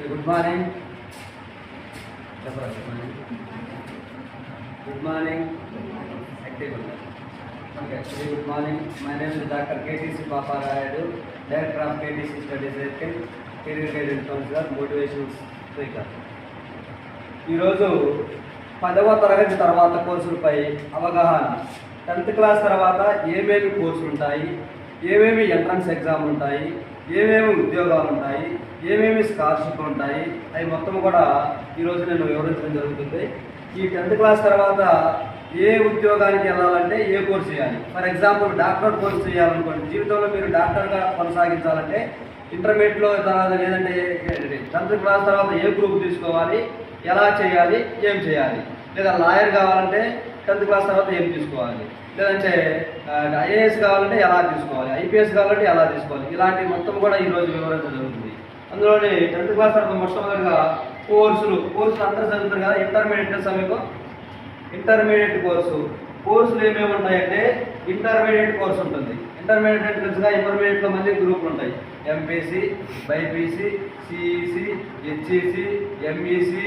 Good morning. Good morning. Active. Okay. Good morning. My name is Dr. KTC Papa Rayadu, Director of KTC Study Circle, Career Guidance Counselor, Motivational Speaker. ఈరోజు 10వ తరగతి తర్వాత కోర్సులపై అవగాహన. 10th class తర్వాత ఏమేమి కోర్సులు ఉంటాయి, ఏమేమి ఎంట్రన్స్ ఎగ్జామ్లు ఉంటాయి, ఏమేమి ఉద్యోగాలు ఉంటాయి, ఏమేమి స్కాలర్షిప్లు ఉంటాయి, అవి మొత్తం కూడా ఈరోజు నేను వివరించడం జరుగుతుంది. ఈ 10th క్లాస్ తర్వాత ఏ ఉద్యోగానికి వెళ్ళాలంటే ఏ కోర్సు చేయాలి. ఫర్ ఎగ్జాంపుల్ డాక్టర్ కోర్సు చేయాలనుకోండి, జీవితంలో మీరు డాక్టర్గా కొనసాగించాలంటే ఇంటర్మీడియట్లో లేదంటే 10th క్లాస్ తర్వాత ఏ గ్రూప్ తీసుకోవాలి, ఎలా చేయాలి, ఏం చేయాలి. లేదా లాయర్ కావాలంటే 10th క్లాస్ తర్వాత ఏం తీసుకోవాలి, లేదంటే ఐఏఎస్ కావాలంటే ఎలా తీసుకోవాలి, ఐపీఎస్ కావాలంటే ఎలా తీసుకోవాలి. ఇలాంటి మొత్తం కూడా ఈరోజు వివరించడం జరుగుతుంది. అందులోని 10th క్లాస్ తర్వాత మొట్టమొదటిగా కోర్సులు అందరూ చదువుతారు కదా. ఇంటర్మీడియట్ తెలుసా మీకు? ఇంటర్మీడియట్ కోర్సులు ఏమేమి ఉంటాయంటే ఇంటర్మీడియట్ కోర్సు ఉంటుంది. ఇంటర్మీడియట్ తెలుసుగా. ఇంటర్మీడియట్లో మళ్ళీ గ్రూపులు ఉంటాయి. MPC, BiPC, CEC, HEC, MEC,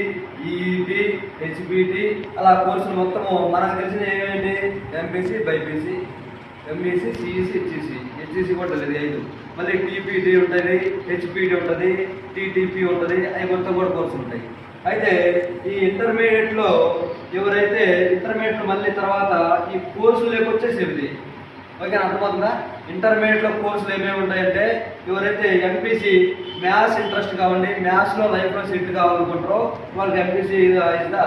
EET, HBT, అలా కోర్సులు మొత్తము మనకు తెలిసిన ఏమేంటి? MPC, BiPC, MEC, CEC, HEC కూడా తెలియదు 5. మళ్ళీ టీపీటీ ఉంటుంది, హెచ్పిటి ఉంటుంది, టీటీపీ ఉంటుంది. అవి మొత్తం కూడా కోర్సులు ఉంటాయి. అయితే ఈ ఇంటర్మీడియట్లో ఎవరైతే ఇంటర్మీడియట్ మళ్ళీ తర్వాత ఈ కోర్సులు లేకొచ్చేసేది. ఓకేనా? అర్థమవుతుందా? ఇంటర్మీడియట్లో కోర్సులు ఏమేమి ఉంటాయంటే ఎవరైతే ఎంపీసీ మ్యాథ్స్ ఇంట్రెస్ట్ కావండి, మ్యాథ్స్లో లైఫ్లో సెట్ కావాలనుకుంటారో వాళ్ళకి MPC is the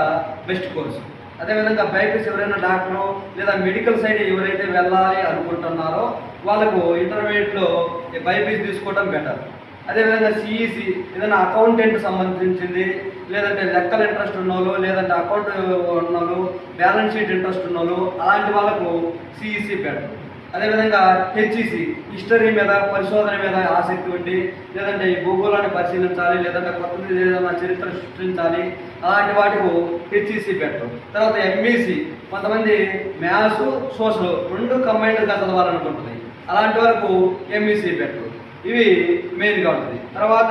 best course. అదేవిధంగా బైపీసీ ఎవరైనా డాక్టరు లేదా మెడికల్ సైడ్ ఎవరైతే వెళ్ళాలి అనుకుంటున్నారో వాళ్ళకు ఇంటర్మీడియట్లో బైపీసీ తీసుకోవడం బెటర్. అదేవిధంగా సిఈసి ఏదైనా అకౌంటెంట్ సంబంధించింది, లేదంటే లెక్కల ఇంట్రెస్ట్ ఉన్నోళ్ళు, లేదంటే అకౌంట్ ఉన్నోళ్ళు, బ్యాలెన్స్ షీట్ ఇంట్రెస్ట్ ఉన్నోళ్ళు, అలాంటి వాళ్ళకు సిఈసి బెటర్. అదేవిధంగా హెచ్ఈసి హిస్టరీ మీద, పరిశోధన మీద ఆసక్తి ఉండి, లేదంటే ఈ భూగోళాన్ని పరిశీలించాలి, లేదంటే కొత్తది ఏదైనా చరిత్ర సృష్టించాలి, అలాంటి వాటికి హెచ్ఈసి బెటర్. తర్వాత ఎంఈసి కొంతమంది మ్యాథ్స్, సోషల్ 2 కంబైన్డ్గా చదవాలనుకుంటుంది, అలాంటి వరకు ఎంఈసి బెటర్. ఇవి మెయిన్గా ఉంటుంది. తర్వాత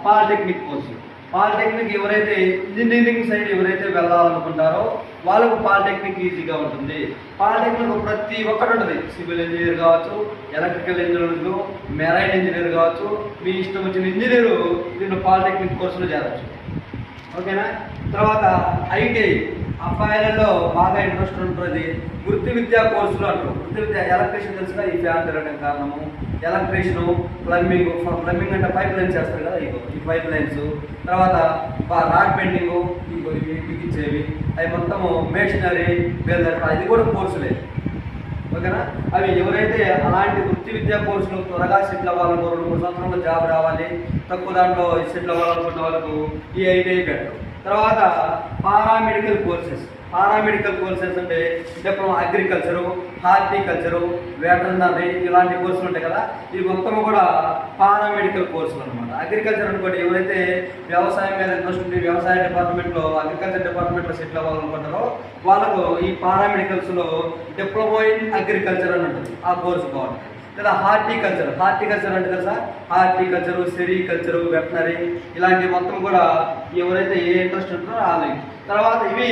పాలిటెక్నిక్ కోర్సు. పాలిటెక్నిక్ ఎవరైతే ఇంజనీరింగ్ సైడ్ ఎవరైతే వెళ్ళాలనుకుంటారో వాళ్ళకు పాలిటెక్నిక్ ఈజీగా ఉంటుంది. పాలిటెక్నిక్ ప్రతి ఒక్కటి ఉంటుంది. సివిల్ ఇంజనీర్ కావచ్చు, ఎలక్ట్రికల్ ఇంజనీర్, మెరైన్ ఇంజనీర్ కావచ్చు, మీ ఇష్టం వచ్చిన ఇంజనీరు దీంట్లో పాలిటెక్నిక్ కోర్సులో చేరవచ్చు. ఓకేనా? తర్వాత ఐటీఐ అబ్బాయిలలో బాగా ఇంట్రెస్ట్ ఉంటుంది. వృత్తి విద్యా కోర్సులు అంటారు. వృత్తి విద్య ఎలక్ట్రీషియన్ తెలుసుగా, ఈ ఫ్యాన్ తిరగడం కారణము ఎలక్ట్రీషియను, ప్లంబింగ్ అంటే పైప్ లైన్స్ చేస్తారు కదా, ఈ పైప్ లైన్స్. తర్వాత రాడ్ బెండింగు, బిగించేవి, అవి మొత్తము మేషనరీ, బేల్దర్, అది కూడా కోర్సులే. ఓకేనా? అవి ఎవరైతే అలాంటి వృత్తి విద్యా కోర్సులు త్వరగా సెటిల్ అవ్వాలనుకో, 2-3 సంవత్సరాల్లో జాబ్ రావాలి, తక్కువ దాంట్లో సెటిల్ అవ్వాలనుకున్న వాళ్ళకు ఈ ఐటీఐ బెటర్. తర్వాత పారామెడికల్ కోర్సెస్ అంటే డిప్లొమా అగ్రికల్చరు, హార్టికల్చరు, వెటర్నరీ, ఇలాంటి కోర్సులు ఉంటాయి కదా. ఇవి మొత్తం కూడా పారామెడికల్ కోర్సులు అనమాట. అగ్రికల్చర్ అనుకోండి, ఎవరైతే వ్యవసాయం మీద ఇంట్రెస్ట్ ఉండి వ్యవసాయ డిపార్ట్మెంట్లో, అగ్రికల్చర్ డిపార్ట్మెంట్లో సెటిల్ అవ్వాలనుకుంటారో వాళ్ళకు ఈ పారామెడికల్స్లో డిప్లొమా ఇన్ అగ్రికల్చర్ అని ఉంటుంది, ఆ కోర్సు బాగుంటుంది. లేదా హార్టికల్చర్ అంటే తెలుసా? హార్టికల్చరు, సెరికల్చరు, వెటనరీ, ఇలాంటి మొత్తం కూడా ఎవరైతే ఏ ఇంట్రెస్ట్ ఉంటుందో వాళ్ళకి. తర్వాత ఇవి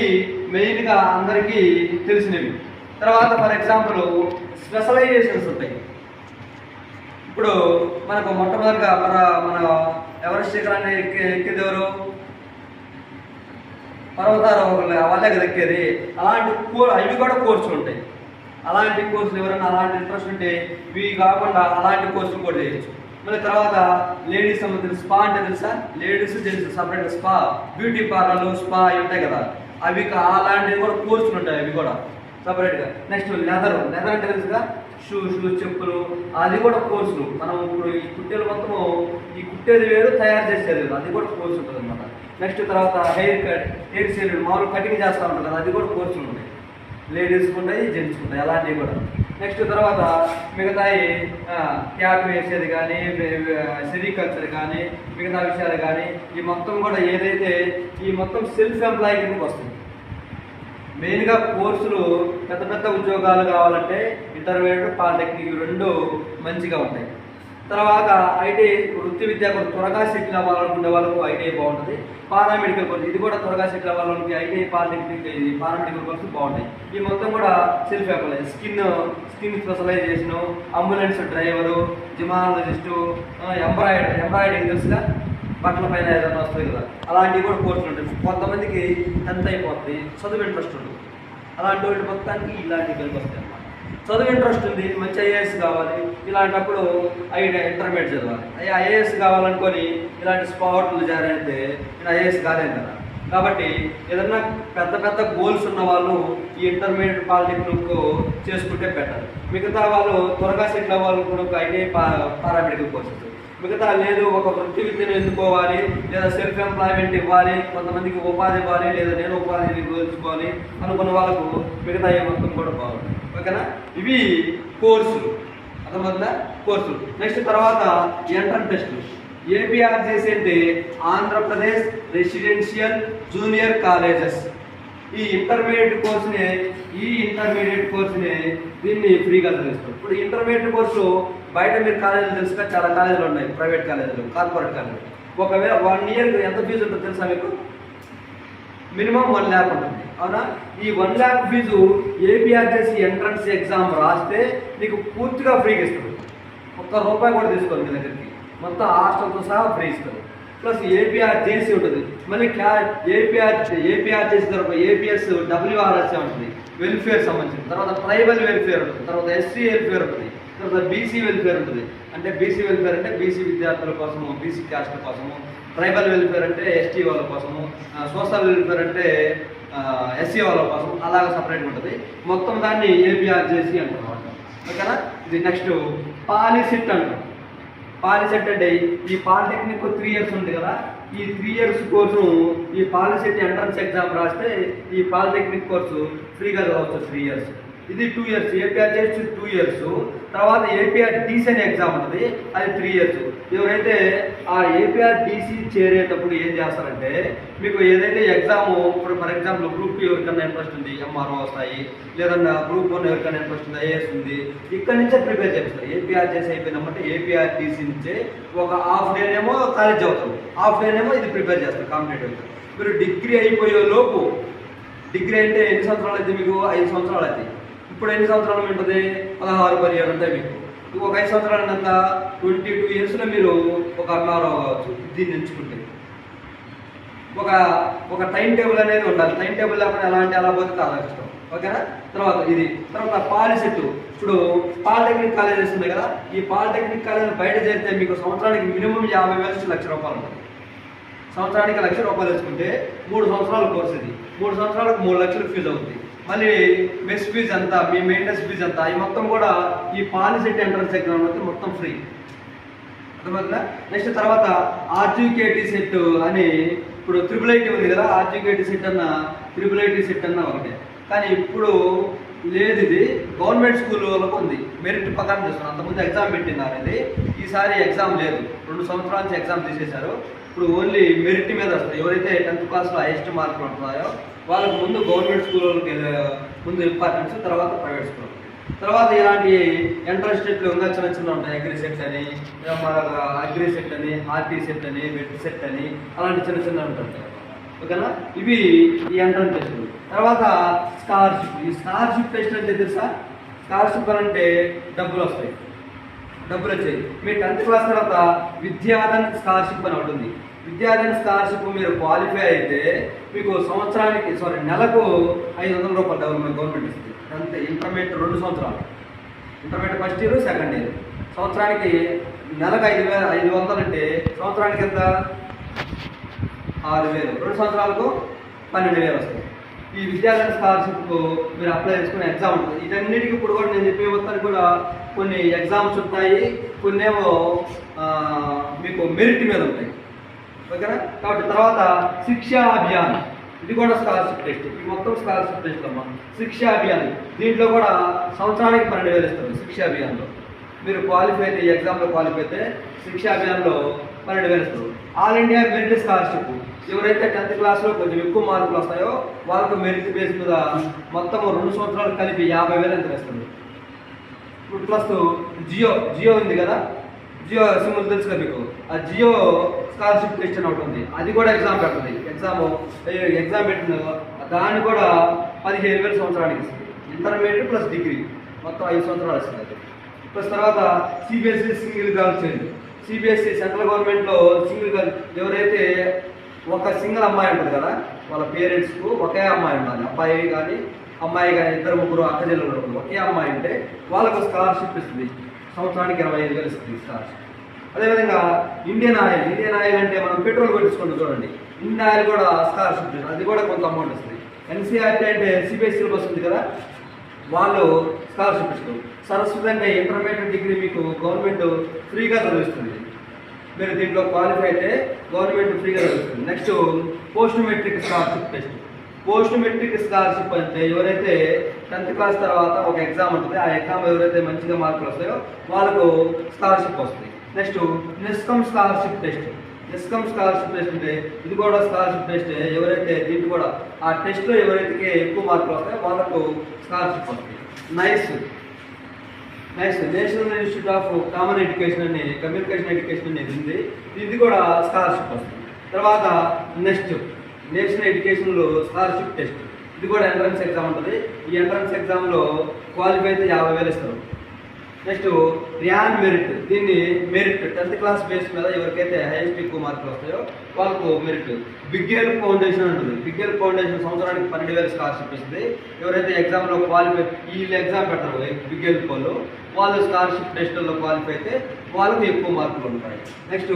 మెయిన్గా అందరికీ తెలిసినవి. తర్వాత ఫర్ ఎగ్జాంపుల్ స్పెషలైజేషన్స్ ఉంటాయి. ఇప్పుడు మనకు మొట్టమొదటిగా మన ఎవరెస్ట్ శిఖరాన్ని ఎక్కేది ఎవరు? పర్వతారోహకులు, వాళ్ళే కదా ఎక్కేది. అలాంటి అవి కూడా కోర్సులు ఉంటాయి. అలాంటి కోర్సులు ఎవరైనా అలాంటి ఇంట్రెస్ట్ ఉంటే ఇవి కాకుండా అలాంటి కోర్సులు కూడా చేయొచ్చు. మళ్ళీ తర్వాత లేడీస్ సంబంధించిన స్పా అంటే తెలుసా? Ladies gents separate spa, beauty పార్లర్లు, స్పా అవి ఉంటాయి కదా, అవి అలాంటివి కూడా కోర్సులు ఉంటాయి, అవి కూడా సపరేట్గా. నెక్స్ట్ లెదర్ అంటే తెలుసుగా? షూస్, చెప్పులు, అది కూడా కోర్సులు. మనం ఇప్పుడు ఈ కుట్టేలు మొత్తము ఈ కుట్టేది వేరు, తయారు చేసేది వేరు, అది కూడా కోర్సు ఉంటుంది అనమాట. నెక్స్ట్ తర్వాత హెయిర్ సెలూన్, మామూలు కటింగ్ చేస్తూ ఉంటుంది కదా, అది కూడా కోర్సులు ఉంటాయి. లేడీస్కి ఉంటాయి, జెంట్స్కి ఉంటాయి, అలాంటివి కూడా. నెక్స్ట్ తర్వాత మిగతాయి క్యాప్ వేసేది కానీ, సెరికల్చర్ కానీ, మిగతా విషయాలు కానీ, ఈ మొత్తం కూడా ఏదైతే ఈ మొత్తం సెల్ఫ్ ఎంప్లాయీ కిందకి వస్తుంది. మెయిన్గా కోర్సులు పెద్ద ఉద్యోగాలు కావాలంటే ఇంటర్మీడియట్, పాలిటెక్నిక్ 2 మంచిగా ఉంటాయి. తర్వాత ఐటీఐ వృత్తి విద్య కూడా త్వరగా సెటిల్ అవ్వాలనుకునే వాళ్ళకు ఐటీఐ బాగుంటుంది. పారామెడికల్ కోర్స్ ఇది కూడా త్వరగా సెటిల్ అవ్వాలనుకుంటే ఐటీఐ పాలిటెక్నిక్ పారామెడికల్ కోర్సు బాగుంటాయి. ఈ మొత్తం కూడా self apply skin specialization, ambulance driver, gemologist, embroidering తెలుసుగా బట్టల పైన ఏదైనా వస్తుంది కదా, అలాంటివి కూడా కోర్సులు ఉంటాయి. కొంతమందికి 10th అయిపోతుంది, చదువు ఇంట్రెస్ట్ ఉంటుంది, అలాంటి వాటి మొత్తానికి ఇలాంటివి కలిపి వస్తాయి అన్నమాట. చదువు ఇంట్రెస్ట్ ఉంది, మంచి ఐఏఎస్ కావాలి, ఇలాంటప్పుడు ఇంటర్మీడియట్ చదవాలి. ఐఏఎస్ కావాలనుకొని ఇలాంటి స్పాట్లు జారైతే నేను ఐఏఎస్ కాలేను కదా. కాబట్టి ఏదన్నా పెద్ద పెద్ద గోల్స్ ఉన్న వాళ్ళు ఈ ఇంటర్మీడియట్ పాలిటెక్నిక్ చేసుకుంటే బెటర్. మిగతా వాళ్ళు త్వరగా సెటిల్ అవ్వాలనుకున్న ఐటీఐ పారామెడికల్ కోర్సెస్, మిగతా లేదు ఒక వృత్తి విద్యను ఎన్నుకోవాలి, లేదా సెల్ఫ్ ఎంప్లాయ్మెంట్ ఇవ్వాలి, కొంతమందికి ఉపాధి ఇవ్వాలి, లేదా నేను ఉపాధిని గోల్చుకోవాలి అనుకున్న వాళ్ళకు మిగతా ఏ మొత్తం కూడా బాగుంటుంది. ఓకేనా, ఇవి కోర్సులు, అర్థమవుతుందా కోర్సులు. నెక్స్ట్ తర్వాత ఎంట్రన్స్ టెస్ట్. ఏపీఆర్జేసీ అంటే ఆంధ్రప్రదేశ్ రెసిడెన్షియల్ జూనియర్ కాలేజెస్. ఈ ఇంటర్మీడియట్ కోర్సుని దీన్ని ఫ్రీగా చదివిస్తారు. ఇప్పుడు ఇంటర్మీడియట్ కోర్సు బయట మీరు కాలేజీలు తెలుసుగా చాలా కాలేజీలు ఉన్నాయి, ప్రైవేట్ కాలేజీలు, కార్పొరేట్ కాలేజీలు. ఒకవేళ 1 year ఎంత ఫీజు ఉంటుందో తెలుసా మీకు? మినిమం 1 lakh ఉంటుంది, అవునా? ఈ 1 lakh fees APRJC entrance exam రాస్తే నీకు పూర్తిగా ఫ్రీగా ఇస్తారు. ₹1 కూడా తీసుకోవాలి మీ దగ్గరికి, మొత్తం హాస్టల్తో సహా ఫ్రీ ఇస్తారు. ప్లస్ ఏపీఆర్జేసీ ఉంటుంది, మళ్ళీ ఏపీఆర్జేసీ తర్వాత ఏపీఎస్ WRS ఉంటుంది, వెల్ఫేర్ సంబంధించింది. తర్వాత ట్రైబల్ వెల్ఫేర్ ఉంటుంది, తర్వాత ఎస్సీ వెల్ఫేర్ ఉంటుంది, తర్వాత బీసీ వెల్ఫేర్ ఉంటుంది. అంటే బీసీ వెల్ఫేర్ అంటే బీసీ విద్యార్థుల కోసము, బీసీ క్యాస్ట్ల కోసము. ట్రైబల్ వెల్ఫేర్ అంటే ఎస్టీ వాళ్ళ కోసము. సోషల్ వెల్ఫేర్ అంటే ఎస్సీ వాళ్ళ కోసం, అలాగే సపరేట్గా ఉంటుంది. మొత్తం దాన్ని ఏపీఆర్జేసీ అంటారు అన్నమాట. ఓకేనా, ఇది నెక్స్ట్ పాలిసెట్ అంటారు. పాలిసెట్ అంటే ఈ పాలిటెక్నిక్ 3 years ఉంది కదా, ఈ 3 years కోర్సు ఈ పాలిసెట్ ఎంట్రన్స్ ఎగ్జామ్ రాస్తే ఈ పాలిటెక్నిక్ కోర్సు ఫ్రీగా చదవచ్చు 3 years. ఇది 2 years. APRJC 2 years. తర్వాత ఏపీఆర్డీసీ అనే ఎగ్జామ్ ఉంటుంది, అది 3 years. ఎవరైతే ఆ ఏపీఆర్డీసీ చేరేటప్పుడు ఏం చేస్తారంటే, మీకు ఏదైతే ఎగ్జామ్, ఇప్పుడు ఫర్ ఎగ్జాంపుల్ గ్రూప్ 2 ఎవరికైనా ఇంట్రెస్ట్ ఉంది, ఎంఆర్ఓ వస్తాయి, లేదన్నా గ్రూప్ 1 ఎవరికైనా ఇంట్రెస్ట్ ఉంది, ఐఏఎస్ ఉంది, ఇక్కడ నుంచే ప్రిపేర్ చేస్తారు. ఏపీఆర్జేసీ అయిపోయినప్పుడు ఏపీఆర్డీసీ నుంచే ఒక హాఫ్ డేనేమో కాలేజ్ అవుతారు, హాఫ్ డేనేమో ఇది ప్రిపేర్ చేస్తారు కాంపిటేటివ్. మీరు డిగ్రీ అయిపోయే లోపు, డిగ్రీ అంటే ఎన్ని సంవత్సరాలు అయితే మీకు? 5 సంవత్సరాలు అయితే. ఇప్పుడు ఎన్ని సంవత్సరాలు ఉంటుంది? 16-17 ఉంటాయి మీకు. ఒక 5 సంవత్సరాలు అంత 22 yearsలో మీరు ఒక ఎంఆర్ఓ కావచ్చు దీన్ని ఎంచుకుంటే. ఒక టైం టేబుల్ అనేది ఉండాలి, టైం టేబుల్ లేకుండా ఎలా అంటే అలా పోతే చాలా కష్టం. ఓకేనా, తర్వాత పాలిసెట్. ఇప్పుడు పాలిటెక్నిక్ కాలేజెస్ ఉన్నాయి కదా, ఈ పాలిటెక్నిక్ కాలేజ్ బయట చేరితే మీకు సంవత్సరానికి మినిమం 50,000 నుంచి ₹1,00,000 ఉంటుంది. సంవత్సరానికి ₹1,00,000 వేసుకుంటే 3 సంవత్సరాల కోర్సు ఇది. 3 సంవత్సరాలకు 3 లక్షలు ఫీజు అవుతుంది. మళ్ళీ మెస్ ఫీజు అంతా, మీ మెయింటెనెన్స్ ఫీజు అంతా, ఈ మొత్తం కూడా ఈ పాలిసెట్ ఎంట్రన్స్ ఎగ్జామ్ అయితే మొత్తం ఫ్రీ. అర్థమవుతుందా? నెక్స్ట్ తర్వాత ఆర్జీకేటీ సెట్ అని, ఇప్పుడు IIIT ఉంది కదా, ఆర్జీకేటీ సెట్ అన్న IIIT సెట్ అన్న ఒకటే. కానీ ఇప్పుడు లేదు, ఇది గవర్నమెంట్ స్కూల్ వాళ్ళకు ఉంది, మెరిట్ ప్రకారం చేస్తున్నారు. అంతకుముందు ఎగ్జామ్ పెట్టినారు, ఇది ఈసారి ఎగ్జామ్ లేదు, 2 సంవత్సరాల నుంచి ఎగ్జామ్ తీసేశారు. ఇప్పుడు ఓన్లీ మెరిట్ మీద వస్తుంది. ఎవరైతే 10th క్లాస్లో హైయెస్ట్ మార్కులు ఉంటున్నాయో వాళ్ళకు ముందు గవర్నమెంట్ స్కూల్ వాళ్ళకి ముందు ఇంపార్టెన్స్, తర్వాత ప్రైవేట్ స్కూల్. తర్వాత ఇలాంటి ఎంట్రన్స్ టెస్ట్లు ఇంకా చిన్న ఉంటాయి, అగ్రి సెట్ అని, అగ్రి సెట్ అని, ఆర్టీ సెట్ అని, వెట్ సెట్ అని, అలాంటి చిన్న ఉంటాయి. ఓకేనా, ఇవి ఈ ఎంట్రన్స్ టెస్ట్లు. తర్వాత స్కాలర్షిప్. ఈ స్కాలర్షిప్ టెస్ట్ అంటే తెలుసా? స్కాలర్షిప్ అంటే డబ్బులు వస్తాయి, డబ్బులు వచ్చాయి. మీ 10th క్లాస్ తర్వాత విద్యాధన్ స్కాలర్షిప్ అని ఉంటుంది. విద్యాధన్ స్కాలర్షిప్ మీరు క్వాలిఫై అయితే మీకు నెలకు ₹500 గవర్నమెంట్ ఇస్తుంది. అంతే. ఇంటర్మీడియట్ 2 సంవత్సరాలు, intermediate first year, second year. సంవత్సరానికి నెలకు 5,500 అంటే సంవత్సరానికి ఎంత? 6,000. 2 సంవత్సరాలకు 12,000 వస్తాయి. ఈ విద్యాధన్ స్కాలర్షిప్కు మీరు అప్లై చేసుకునే ఎగ్జామ్ ఉంటుంది. వీటన్నిటికీ ఇప్పుడు కూడా నేను చెప్పే మొత్తానికి కూడా కొన్ని ఎగ్జామ్స్ ఉంటాయి, కొన్ని ఏమో మీకు మెరిట్ మీద ఉంటాయి. ఓకేనా, కాబట్టి తర్వాత శిక్షా అభియాన్, ఇది కూడా స్కాలర్షిప్ టెస్ట్. ఈ మొత్తం స్కాలర్షిప్ టెస్ట్ అమ్మా. శిక్షా అభియాన్, దీంట్లో కూడా సంవత్సరానికి 12,000 ఇస్తారు. శిక్షా అభియాన్లో మీరు క్వాలిఫై అయితే, ఈ ఎగ్జామ్లో క్వాలిఫై అయితే శిక్షా అభియాన్లో 12,000 ఇస్తారు. ఆల్ ఇండియా మెరిట్ స్కాలర్షిప్, ఎవరైతే 10th క్లాస్లో కొంచెం ఎక్కువ మార్కులు వస్తాయో వాళ్ళకు మెరిట్ బేస్ మీద మొత్తం 2 సంవత్సరాలు కలిపి 50,000 ఎంత వేస్తుంది. ఇప్పుడు ప్లస్ జియో ఉంది కదా, జియో సిమ్ తెలుసు కదా మీకు, ఆ జియో స్కాలర్షిప్ టెస్ట్ అని ఒకటి ఉంది, అది కూడా ఎగ్జామ్ పెడుతుంది. ఎగ్జామ్ పెట్టిన దాన్ని కూడా 15,000 సంవత్సరానికి ఇస్తుంది. ఇంటర్మీడియట్ ప్లస్ డిగ్రీ మొత్తం 5 సంవత్సరాలు ఇస్తుంది అది. ప్లస్ తర్వాత CBSE single girl child. CBSE central గవర్నమెంట్లో సింగిల్ గర్ల్, ఎవరైతే ఒక సింగిల్ అమ్మాయి ఉంటుంది కదా, వాళ్ళ పేరెంట్స్కు ఒకే అమ్మాయి ఉండాలి, అబ్బాయి కానీ అమ్మాయి కానీ, ఇద్దరు ముగ్గురు అక్క చెల్లెలు ఉంటుంది, ఒకే అమ్మాయి అంటే వాళ్ళకు స్కాలర్షిప్ ఇస్తుంది. సంవత్సరానికి 25,000 ఇస్తుంది స్కాలర్షిప్. అదేవిధంగా ఇండియన్ ఆయిల్ అంటే మనం పెట్రోల్ కొట్టించుకుంటాం చూడండి, ఇండియన్ ఆయిల్ కూడా స్కాలర్షిప్ ఇస్తుంది, అది కూడా కొంత అమౌంట్ ఇస్తుంది. ఎన్సీఆర్టీ అంటే సిబిఎస్ఈ సిలబస్ ఉంది కదా, వాళ్ళు స్కాలర్షిప్ ఇస్తారు. సరస్వతి అంటే ఇంటర్మీడియట్ డిగ్రీ మీకు గవర్నమెంట్ ఫ్రీగా చదివిస్తుంది. మీరు దీంట్లో క్వాలిఫై అయితే గవర్నమెంట్ ఫ్రీగా చదివిస్తుంది. Next post matric scholarship test. Post matric scholarship అంటే ఎవరైతే 10th క్లాస్ తర్వాత ఒక ఎగ్జామ్ ఉంటుంది, ఆ ఎగ్జామ్ ఎవరైతే మంచిగా మార్కులు వస్తాయో వాళ్ళకు స్కాలర్షిప్ వస్తుంది. నెక్స్ట్ నెస్కమ్ స్కాలర్షిప్ టెస్ట్. నెస్కమ్ స్కాలర్షిప్ టెస్ట్ అంటే ఇది కూడా స్కాలర్షిప్ టెస్ట్. ఎవరైతే దీంట్లో కూడా ఆ టెస్ట్లో ఎవరైతే ఎక్కువ మార్కులు వస్తాయో వాళ్ళకు స్కాలర్షిప్ వస్తుంది. Nice national institute of common education అని, కమ్యూనికేషన్ ఎడ్యుకేషన్ అనేది ఉంది, ఇది కూడా స్కాలర్షిప్ వస్తుంది. తర్వాత నెక్స్ట్ నేషనల్ ఎడ్యుకేషన్లో స్కాలర్షిప్ టెస్ట్, ఇది కూడా ఎంట్రన్స్ ఎగ్జామ్ ఉంటుంది. ఈ ఎంట్రన్స్ ఎగ్జామ్లో క్వాలిఫై అయితే 50,000 ఇస్తారు. నెక్స్ట్ ర్యాన్ మెరిట్, దీన్ని మెరిట్ 10th క్లాస్ బేస్ మీద ఎవరికైతే హైయెస్ట్ ఎక్కువ మార్కులు వస్తాయో వాళ్ళకు మెరిట్. బిగ్ హెల్ప్ ఫౌండేషన్ ఉంటుంది, బిగ్ హెల్ప్ ఫౌండేషన్ సంవత్సరానికి 12,000 స్కాలర్షిప్ ఇస్తుంది. ఎవరైతే ఎగ్జామ్లో క్వాలిఫై, వీళ్ళు ఎగ్జామ్ పెట్టరు బిగ్ హెల్ప్ వాళ్ళు స్కాలర్షిప్ టెస్ట్లో క్వాలిఫై అయితే వాళ్ళకు ఎక్కువ మార్కులు ఉంటాయి. Next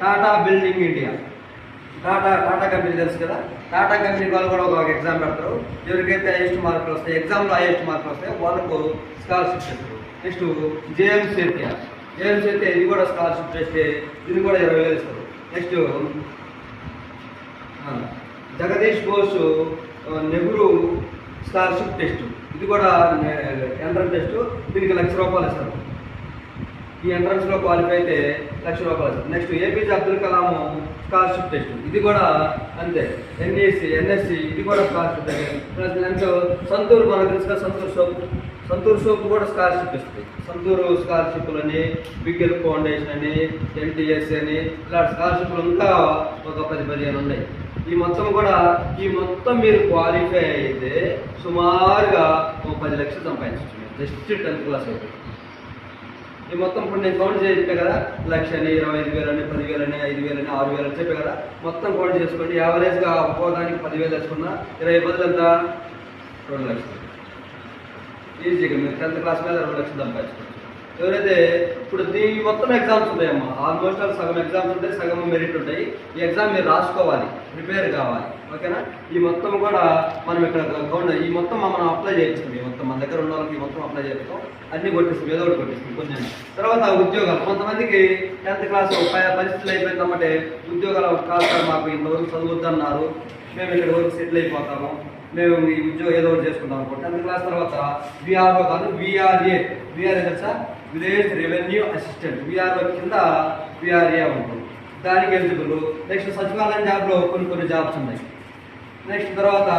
Tata building India. Tata company తెలుసు కదా, టాటా కంపెనీ వాళ్ళు కూడా ఒక ఎగ్జామ్ పెడతారు. ఎవరికైతే హైయెస్ట్ మార్కులు వస్తాయి, ఎగ్జామ్లో హైయెస్ట్ మార్కులు వస్తాయి వాళ్ళకు స్కాలర్షిప్ ఇస్తారు. నెక్స్ట్ జేఎం సేతియా ఇది కూడా స్కాలర్షిప్ టెస్ట్, ఇది కూడా 20,000 ఇస్తారు. Next Jagadish Bose Nehru scholarship test, ఇది కూడా ఎంట్రన్స్ టెస్ట్, దీనికి ₹1,00,000 ఇస్తారు. ఈ ఎంట్రన్స్లో క్వాలిఫై అయితే ₹1,00,000 ఇస్తారు. Next APJ Abdul Kalam scholarship test, ఇది కూడా అంతే. ఎన్ఎస్సి ఇది కూడా స్కాలర్షిప్ టెస్ట్. నెక్స్ట్ సంతూర్, మనకు తెలుసుగా సంతూర్ సోప్ కూడా స్కాలర్షిప్ ఇస్తుంది. సంతూర్ స్కాలర్షిప్లు అని, బిగ్ హెల్ప్ ఫౌండేషన్ అని, ఎన్టీఎస్ అని, ఇలాంటి స్కాలర్షిప్లు ఇంకా ఒక 10-15 ఉన్నాయి. ఈ మొత్తం మీరు క్వాలిఫై అయితే సుమారుగా 10 లక్షలు సంపాదించవచ్చు జస్ట్ 10th క్లాస్ అయితే. ఈ మొత్తం ఇప్పుడు నేను కౌంట్ చెప్పే కదా, 1,00,000 అని, 25,000 అని, 10,000 అని, 5,000 అని, 6,000 అని చెప్పే కదా, మొత్తం కౌంట్ చేసుకోండి. యావరేజ్గా ఒక్కోదానికి 10,000 వేసుకున్నా 20 బదులు ఎంత 2 లక్షలు. ఈజీగా మీరు 10th క్లాస్ మీద 2 లక్షలు సంపాదించుకోవచ్చు. ఎవరైతే ఇప్పుడు దీని మొత్తం ఎగ్జామ్స్ ఉంటాయమ్మా, ఆల్మోస్ట్ సగం ఎగ్జామ్స్ ఉంటాయి, సగం మెరిట్ ఉంటాయి. ఈ ఎగ్జామ్ మీరు రాసుకోవాలి, ప్రిపేర్ కావాలి, ఓకేనా. ఈ మొత్తం కూడా మనం ఇక్కడ ఈ మొత్తం మనం అప్లై చేస్తాం. ఈ మొత్తం మన దగ్గర ఉన్న వాళ్ళకి ఈ మొత్తం అప్లై చేస్తాం, అన్నీ కొట్టిస్తాం, ఏదో ఒకటి కొట్టిస్తాం కొంచెం. తర్వాత ఉద్యోగాలు, కొంతమందికి 10th క్లాస్ పరిస్థితులు అయిపోయిందంటే ఉద్యోగాలు కాదు, మాకు ఇంతవరకు చదువుతున్నారు, మేము ఇక్కడ వరకు సెటిల్ అయిపోతాము, మేము ఈ ఉద్యోగం ఏదో ఒకటి చేసుకుంటాం అనుకో. 10th క్లాస్ తర్వాత విఆర్ఓ కాదు, విఆర్ఏ తెలుసా, విలేజ్ రెవెన్యూ అసిస్టెంట్, విఆర్ఓ కింద విఆర్ఏ ఉంటుంది, దానికి ఎలిజిబుల్. నెక్స్ట్ సచివాలయం జాబ్లో కొన్ని జాబ్స్ ఉన్నాయి. నెక్స్ట్ తర్వాత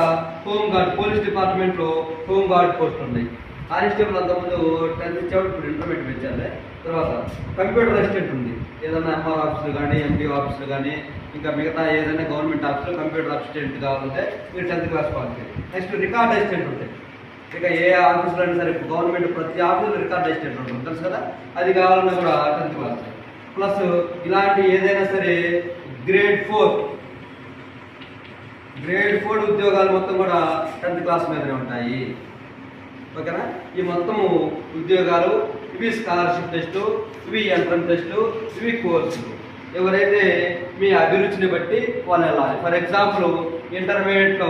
హోంగార్డ్, పోలీస్ డిపార్ట్మెంట్లో హోంగార్డ్ పోస్ట్ ఉన్నాయి. కానిస్టేబుల్ అంతకుముందు 10th ఇచ్చేవాడు, ఇప్పుడు ఇంటర్మీడియట్ పెంచాలి. తర్వాత కంప్యూటర్ అసిస్టెంట్ ఉంది, ఏదైనా ఎంఆర్ ఆఫీసులు కానీ, ఎంపీ ఆఫీసులు కానీ, ఇంకా మిగతా ఏదైనా గవర్నమెంట్ ఆఫీసులో కంప్యూటర్ అసిస్టెంట్ కావాలంటే మీరు 10th class qualify. Next record assistant ఉంటాయి. ఇక ఏ ఆఫీసులో అయినా సరే గవర్నమెంట్ ప్రతి ఆఫీసులో రికార్డ్ అసిస్టెంట్ ఉంటుంది తెలుసు కదా, అది కావాలన్నా కూడా 10th క్లాస్. ప్లస్ ఇలాంటి ఏదైనా సరే గ్రేడ్ 4 ఉద్యోగాలు మొత్తం కూడా 10th క్లాస్ మీదనే ఉంటాయి, ఓకేనా. ఈ మొత్తము ఉద్యోగాలు, ఇవి స్కాలర్షిప్ టెస్టు, ఇవి ఎంట్రన్స్ టెస్టు, ఇవి కోర్సులు. ఎవరైతే మీ అభిరుచిని బట్టి వాళ్ళు వెళ్ళాలి. ఫర్ ఎగ్జాంపుల్ ఇంటర్మీడియట్లో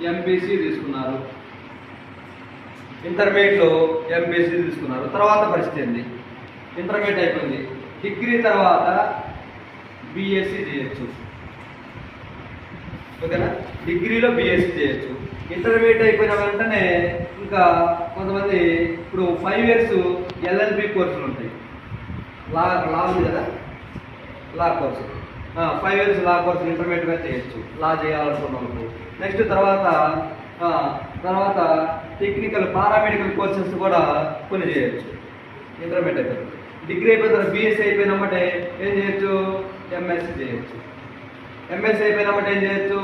ఎంపీసీ తీసుకున్నారు, తర్వాత పరిస్థితి ఏంది, ఇంటర్మీడియట్ అయిపోయింది, డిగ్రీ తర్వాత బీఎస్సీ చేయొచ్చు, ఓకేనా. డిగ్రీలో బీఎస్సీ చేయొచ్చు. ఇంటర్మీడియట్ అయిపోయిన వెంటనే ఇంకా కొంతమంది ఇప్పుడు 5 years ఎల్ఎల్బి కోర్సులు ఉంటాయి. లా ఉంది కదా, law course 5 years law course ఇంటర్మీడియట్గా చేయొచ్చు, లా చేయాలనుకున్న వాళ్ళకు. నెక్స్ట్ తర్వాత టెక్నికల్ పారామెడికల్ కోర్సెస్ కూడా కొన్ని చేయొచ్చు ఇంటర్మీడియట్ అయిపోయింది. డిగ్రీ అయిపోయిన తర్వాత బీఎస్సీ అయిపోయినమ్మంటే ఏం చేయొచ్చు, ఎంఎస్సీ చేయొచ్చు. ఎంఎస్సీ అయిపోయినమ్మంటే ఏం చేయొచ్చు,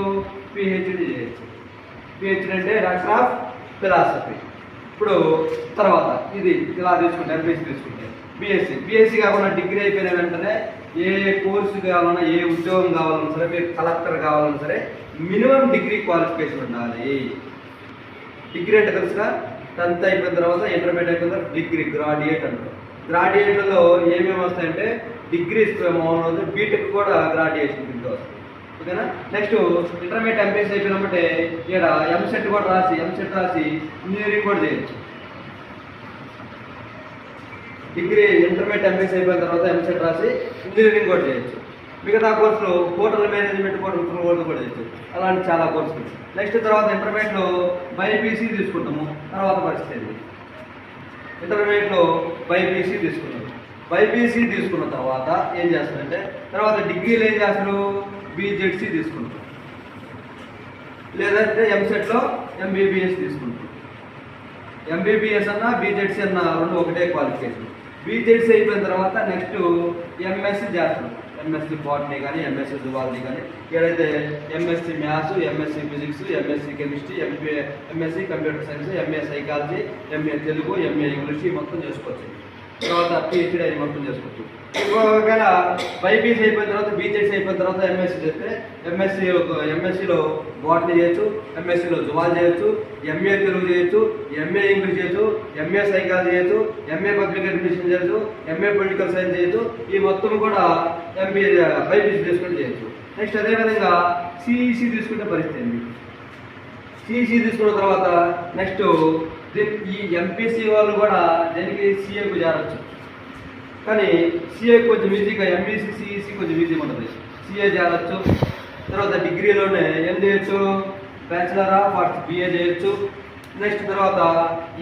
పిహెచ్డి చేయొచ్చు. పిహెచ్డి అంటే డాక్టర్ ఆఫ్ ఫిలాసఫీ. ఇప్పుడు తర్వాత ఇది ఇలా తీసుకుంటే ఎంపీసీ తీసుకుంటే బీఎస్సీ కాకుండా డిగ్రీ అయిపోయిన వెంటనే ఏ కోర్సు కావాలన్నా, ఏ ఉద్యోగం కావాలన్నా సరే, మీరు కలెక్టర్ కావాలన్నా సరే మినిమం డిగ్రీ క్వాలిఫికేషన్ ఉండాలి. డిగ్రీ అంటే తెలుసుగా, 10th అయిపోయిన తర్వాత ఇంటర్మీడియట్ అయిపోయిన తర్వాత డిగ్రీ, గ్రాడ్యుయేట్ అంటారు. గ్రాడ్యుయేట్లో ఏమేమి వస్తాయంటే డిగ్రీస్ మామూలు, బీటెక్ కూడా గ్రాడ్యుయేషన్ కింద వస్తుంది. ఓకేనా. నెక్స్ట్ ఇంటర్మీడియట్ ఎంపీసీ అయిపోయినప్పుడే ఇక్కడ ఎంసెట్ కూడా రాసి ఇంజనీరింగ్ కూడా చేయొచ్చు. డిగ్రీ ఇంటర్మీడియట్ ఎంపీసీ అయిపోయిన తర్వాత ఎంసెట్ రాసి ఇంజనీరింగ్ కూడా చేయొచ్చు. మిగతా కోర్సులు హోటల్ మేనేజ్మెంట్ కూడా చేయొచ్చు. అలాంటి చాలా కోర్సులు. నెక్స్ట్ తర్వాత ఇంటర్మీడియట్లో బైపీసీ తీసుకుంటాము. తర్వాత పరిస్థితి ఇంటర్మీడియట్లో బైపీసీ తీసుకున్నాము. బైపీసీ తీసుకున్న తర్వాత ఏం చేస్తారంటే తర్వాత డిగ్రీలు ఏం చేస్తారు, బీజెడ్సీ తీసుకుంటారు. లేదంటే ఎంసెట్లో ఎంబీబీఎస్ తీసుకుంటారు. ఎంబీబీఎస్ అన్నా బీజెడ్సీ అన్నా రెండు ఒకటే క్వాలిఫికేషన్. బీజెడ్సీ అయిపోయిన తర్వాత నెక్స్ట్ ఎంఎస్సీ చేస్తారు. ఎంఎస్సీ బాటనీ కానీ, ఎంఎస్సీ జువాలజీ కానీ, ఏదైతే MSc maths, MSc physics, MSc chemistry, MSc computer science, MA psychology, MA Telugu, MA English మొత్తం చేసుకోవచ్చు. తర్వాత పిహెచ్డీ అది మొత్తం చేసుకోవచ్చు. ఒకవేళ బైపీసీ అయిపోయిన తర్వాత బీజెడ్సీ అయిపోయిన తర్వాత ఎంఎస్సీ చేస్తే ఎంఎస్సీలో బాటనీ చేయొచ్చు, ఎంఎస్సీలో జువాలజీ చేయొచ్చు, ఎంఏ తెలుగు చేయొచ్చు, ఎంఏ ఇంగ్లీష్ చేయొచ్చు, ఎంఏ సైకాలజీ చేయొచ్చు, ఎంఏ పబ్లిక్ అడ్మినిస్ట్రేషన్ చేయొచ్చు, ఎంఏ పొలిటికల్ సైన్స్ చేయొచ్చు. ఈ మొత్తం కూడా బైపీసీ తీసుకుంటే చేయొచ్చు. నెక్స్ట్ అదేవిధంగా సిఈసీ తీసుకుంటే పరిస్థితి ఏంటి, సిఈసీ తీసుకున్న తర్వాత నెక్స్ట్ ఈ ఎంపీసీ వాళ్ళు కూడా దీనికి సీఏకు చేరవచ్చు. కానీ సీఏ కొంచెం ఈజీగా, ఎంబీసీ సిఈసీ కొంచెం ఈజీగా ఉంటుంది. సీఏ చేరవచ్చు. తర్వాత డిగ్రీలోనే ఏం చేయొచ్చు, బ్యాచిలర్ ఆఫ్ ఆర్ట్స్ బిఏ చేయొచ్చు. నెక్స్ట్ తర్వాత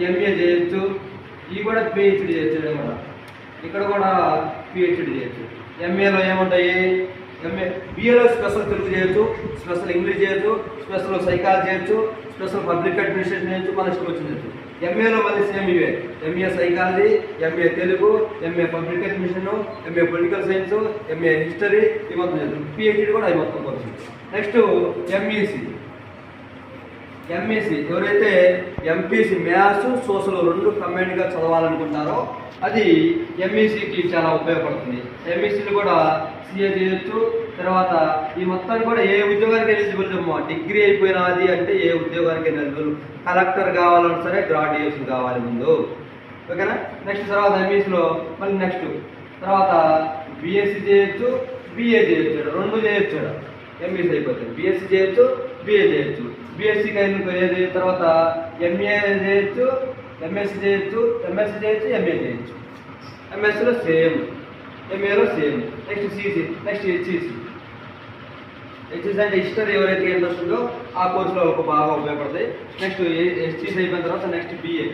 ఎంఏ చేయొచ్చు. ఇవి కూడా పిహెచ్డి చేయొచ్చు. ఇక్కడ కూడా పిహెచ్డి చేయొచ్చు. ఎంఏలో ఏముంటాయి, బిఏలో స్పెషల్ తెలుగు చేయొచ్చు, స్పెషల్ ఇంగ్లీష్ చేయొచ్చు, స్పెషల్ సైకాలజీ చేయొచ్చు, స్పెషల్ పబ్లిక్ అడ్మినిస్ట్రేషన్ చేయొచ్చు, మన ఇష్టం వచ్చింది. ఎంఏలో మళ్ళీ సేమ్ ఇవే, MA psychology, MA Telugu, MA public administration, MA political science, MA history, ఇవి మొత్తం చేయొచ్చు. పిహెచ్డి కూడా అవి మొత్తం కోర్సు. నెక్స్ట్ ఎంఈసీ ఎవరైతే ఎంపీసీ మ్యాథ్స్, సోషల్ రెండు కంబైన్డ్గా చదవాలనుకుంటారో అది ఎంఈసీకి చాలా ఉపయోగపడుతుంది. ఎంఈసీలు కూడా సీఏ చేయొచ్చు. తర్వాత ఈ మొత్తాన్ని కూడా ఏ ఉద్యోగానికి ఎలిజిబుల్ డిగ్రీ అయిపోయినది అంటే ఏ ఉద్యోగానికి ఎలిజిబుల్, కలెక్టర్ కావాలన్నా సరే గ్రాడ్యుయేషన్ కావాలి ముందు. ఓకేనా. నెక్స్ట్ తర్వాత ఎంఈసీలో మళ్ళీ నెక్స్ట్ తర్వాత బీఎస్సీ చేయొచ్చు, బీఏ చేయొచ్చు, రెండు చేయొచ్చు. ఎంఈసీ అయిపోతుంది, బీఎస్సీ చేయొచ్చు, బీఏ చేయొచ్చు. బీఎస్సీకి అయిన ఏది తర్వాత ఎంఏ చేయొచ్చు, ఎంఎస్సీ చేయొచ్చు, ఎంఏ చేయొచ్చు. ఎంఎస్సీలో సేమ్, ఎంఏలో same. Next CC, next HEC అంటే హిస్టరీ ఎవరైతే ఇంట్రెస్ట్ ఉందో ఆ కోర్సులో ఒక బాగా ఉపయోగపడతాయి. నెక్స్ట్ హెచ్ఈసి అయిపోయిన తర్వాత నెక్స్ట్ బిఏ,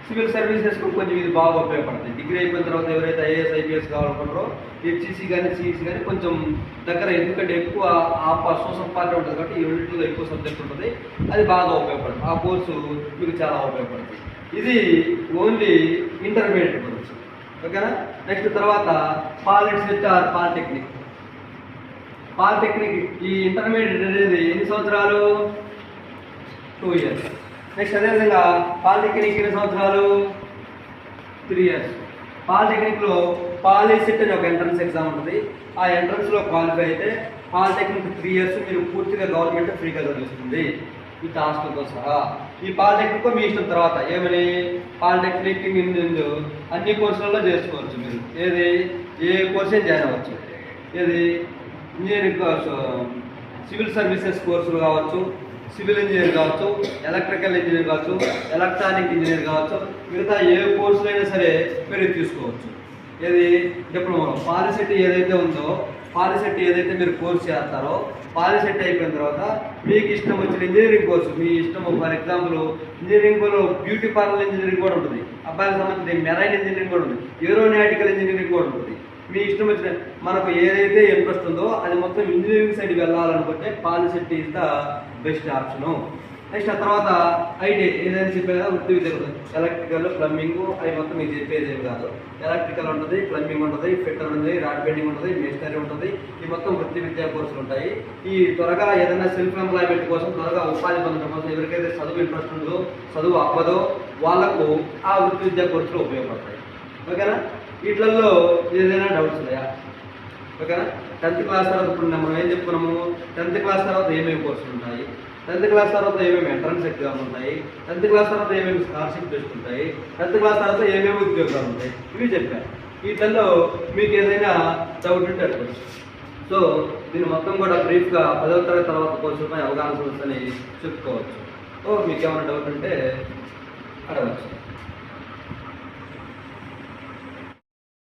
సివిల్ సర్వీసెస్కు కొంచెం ఇది బాగా ఉపయోగపడుతుంది. డిగ్రీ అయిపోయిన తర్వాత ఎవరైతే ఐఏఎస్ ఐపీఎస్ కావాలనుకుంటారో హెచ్ఈసి కానీ సిఈసి కానీ కొంచెం దగ్గర, ఎందుకంటే ఎక్కువ సోషల్ పార్టీ ఉంటుంది కాబట్టి ఈ రెండింటిలో ఎక్కువ సబ్జెక్ట్ ఉంటుంది, అది బాగా ఉపయోగపడుతుంది. ఆ కోర్సు మీకు చాలా ఉపయోగపడుతుంది. ఇది ఓన్లీ ఇంటర్మీడియట్ గురించి. ఓకేనా. నెక్స్ట్ తర్వాత పాలిటెక్నిక్ ఆర్ పాలిటెక్నిక్ ఈ ఇంటర్మీడియట్ అనేది ఎన్ని సంవత్సరాలు, 2 years. నెక్స్ట్ అదేవిధంగా పాలిటెక్నిక్ ఎన్ని సంవత్సరాలు, 3 years. పాలిటెక్నిక్లో పాలిసెట్ అని ఒక ఎంట్రన్స్ ఎగ్జామ్ ఉంటుంది. ఆ ఎంట్రన్స్లో క్వాలిఫై అయితే పాలిటెక్నిక్ 3 years మీరు పూర్తిగా గవర్నమెంట్ ఫ్రీగా చదివిస్తుంది విత్ హాస్టల్తో సహా. ఈ పాలిటెక్నిక్ మీ ఇష్టం. తర్వాత ఏమని పాలిటెక్నిక్ ఇంజనీరింగ్ అన్ని కోర్సులలో చేసుకోవచ్చు. మీరు ఏది ఏ కోర్సు జాయిన్ అవ్వచ్చు. ఏది ఇంజనీరింగ్ సివిల్ సర్వీసెస్ కోర్సులు కావచ్చు, సివిల్ ఇంజనీర్ కావచ్చు, ఎలక్ట్రికల్ ఇంజనీర్ కావచ్చు, ఎలక్ట్రానిక్ ఇంజనీర్ కావచ్చు, మిగతా ఏ కోర్సులు అయినా సరే మీరు తీసుకోవచ్చు. ఏది డిప్లొమాలో పాలిసెట్ ఏదైతే ఉందో, పాలిసెట్ ఏదైతే మీరు కోర్సు చేస్తారో, పాలిసెట్ అయిపోయిన తర్వాత మీకు ఇష్టం వచ్చిన ఇంజనీరింగ్ కోర్సు మీ ఇష్టం. ఫర్ ఎగ్జాంపుల్ ఇంజనీరింగ్లో బ్యూటీ పార్లర్ ఇంజనీరింగ్ కూడా ఉంటుంది, అబ్బాయికి సంబంధించి మెరైన్ ఇంజనీరింగ్ కూడా ఉంటుంది, ఏరోనాటికల్ ఇంజనీరింగ్ కూడా ఉంటుంది. మీ ఇష్టం వచ్చిన మనకు ఏదైతే ఇంట్రెస్ట్ ఉందో అది మొత్తం ఇంజనీరింగ్ సైడ్ వెళ్ళాలనుకుంటే POLYCET is the best option. Next ఆ తర్వాత ఐటీ ఏదైనా చెప్పే కదా వృత్తి విద్య ఉంటుంది. ఎలక్ట్రికల్, ప్లంబింగ్ అవి మొత్తం మీకు చెప్పేది ఏమి కాదు. ఎలక్ట్రికల్ ఉంటుంది, ప్లంబింగ్ ఉంటుంది, ఫిట్టర్ ఉంటుంది, రాడ్ బెండింగ్ ఉంటుంది, మెషినరీ ఉంటుంది. ఈ మొత్తం వృత్తి విద్యా కోర్సులు ఉంటాయి. ఈ త్వరగా ఏదైనా సెల్ఫ్ ఎంప్లాయ్మెంట్ కోసం, త్వరగా ఉపాధి పొందడం కోసం ఎవరికైతే చదువు ఇంట్రెస్ట్ ఉందో, చదువు అవ్వదో వాళ్ళకు ఆ వృత్తి విద్యా కోర్సులు ఉపయోగపడతాయి. ఓకేనా? వీటిల్లో ఏదైనా డౌట్స్ ఉన్నాయా? ఓకేనా? 10th క్లాస్ తర్వాత ఇప్పుడు మనం ఏం చెప్పుకున్నాము, 10th క్లాస్ తర్వాత ఏమేమి కోర్సులు ఉంటాయి, 10th క్లాస్ తర్వాత ఏమేమి ఎంట్రన్స్ ఎగ్జామ్ ఉంటాయి, 10th క్లాస్ తర్వాత ఏమేమి స్కాలర్షిప్ టెస్ట్ ఉంటాయి, 10th క్లాస్ తర్వాత ఏమేమి ఉద్యోగాలు ఉంటాయి, ఇవి చెప్పాను. వీటిల్లో మీకు ఏదైనా డౌట్ ఉంటే అడగచ్చు. సో దీన్ని మొత్తం కూడా బ్రీఫ్గా 10వ తరగతి తర్వాత కోర్సులపై అవగాహన వస్తుందని చెప్పుకోవచ్చు. మీకు ఏమైనా డౌట్ ఉంటే అడగచ్చు.